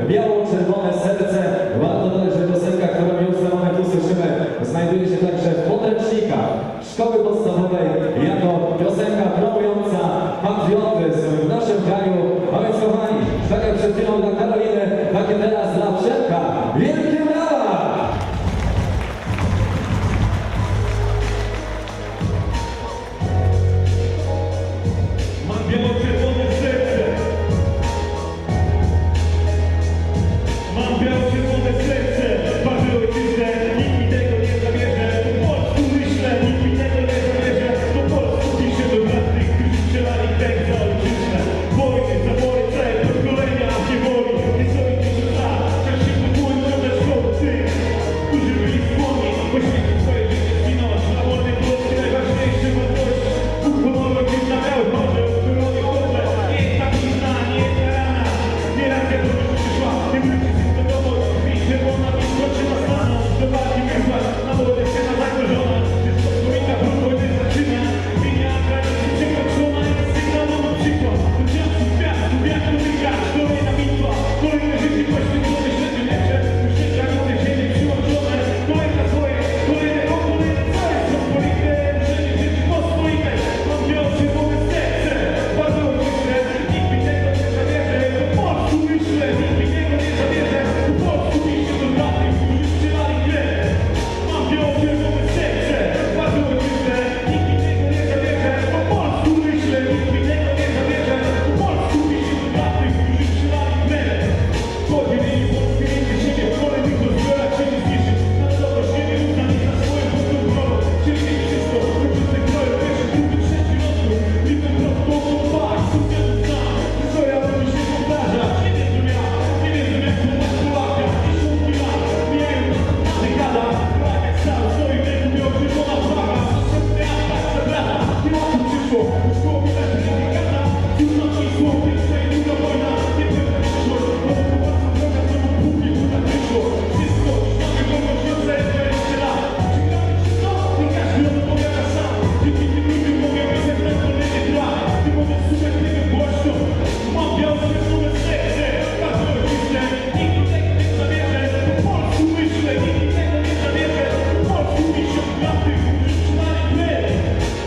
Biało-czerwone serce. Warto dodać, że piosenka, którą już za moment usłyszymy, znajduje się także w podręcznikach szkoły podstawowej jako piosenka promująca patriotyzm w naszym kraju. A więc kochani, tak jak przed chwilą dla Karoliny, tak i teraz dla Przemka. Wielkie brawa! Mam biało-czerwone serce. Mam biało-czerwone serce. Ważę ojczyznę, nikt mi tego nie zabierze. Po polsku myślę, nikt mi tego nie zabierze. Po polsku piszę do bratnych, którzy strzelali krew za ojczyznę. Wojny, zabory, całe pokolenia w niewoli. Nie stoi dużo lat, czas się podłączyć do szkoły tych, którzy byli skłonni poświęcić swoje życie, zginąć. Dla wolnej Polski najważniejsze wartości. Bóg honoru, ojczyzna miał chorze, odchylony chorze. Nie jest ta blizna, nie jest ta rana. Nieraz jak dobrze przyszła, nie wróci wszystko do domu. Widzę, bo ona mi skoczy na staną. Do walki wysłać, na młode scena zagrożona. Wszystko wspomina, brud wojny zaczyna. Linia granicy przekroczona, jest sygnałem na przykład. Do czasu gwiazdu, jak to wygrać, kolejna bitwa. Kolejne życie poświęcone, śledzie lepsze. Uświęcia górne ziemi przyłączone. Kolejne swoje, kolejne pokolenie, całe Rzeczpospolite. Uczenie Rzeczypospolite. Mam biało-czerwone serce. Bardzo ojczyznę, nikt mi tego nie zabierze. Po polsku myślę, nikt mi tego nie zabierze. Po polsku piszę do bratnych, którzy strzelali krew. Mam biało-czerwone serce. Bardzo ojczyznę, nikt mi tego nie zabierze. Po polsku myślę, nikt mi tego nie zabierze. Po polsku piszę do bratnych, którzy strzelali krew. Podzielili Polskę między siebie, w pole tych rozbiorach się nie zniszczyć. Na dobro siebie uznani za swoją własną drogą. Chcieli mieć wszystko, ojczyzny kroju, pierwszy, drugi, trzeci rozwój. Liczę prostą kopać, sukces znam. Historia robi się powtarza. Nie wiem, jak to masz Polaka. Dziesiątki lat, mijają nas dekada. Polak jak stał, stoi w ręku, biało-czerwona flaga. Następny atak, zabrana. Nie ma tu przyszło, już koło mi leży dekada. Trudno ci słów, pierwsza i druga wojna. Nie wiem, jak przyszłość, bo to własna droga, co mu później tak wyszło. Wszystko, mamy wolność od 20 lat. Przegramy wszystko, i każdy odpowiada sam. Dzięki tym ludziom mogę pisać na kolejny plan. Ty możesz słuchać tego głośno. Mam biało-czerwone serce, bardzo ojczyznę. Nikt mi tego nie zabierze. Po polsku myślę, nikt mi tego nie zabierze. Po polsku piszę dla tych, którzy trzymali krew.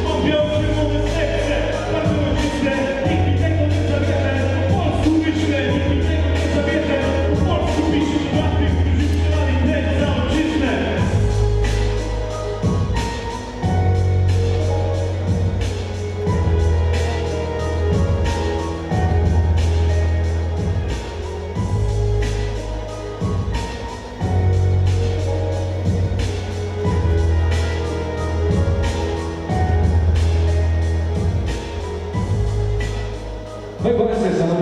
Mam biało-czerwone serce, bardzo ojczyznę. Nikt mi tego nie zabierze. Po polsku myślę, nikt mi tego nie zabierze. Po polsku piszę dla tych, którzy trzymali krew za ojczyznę. No i właśnie, szanowni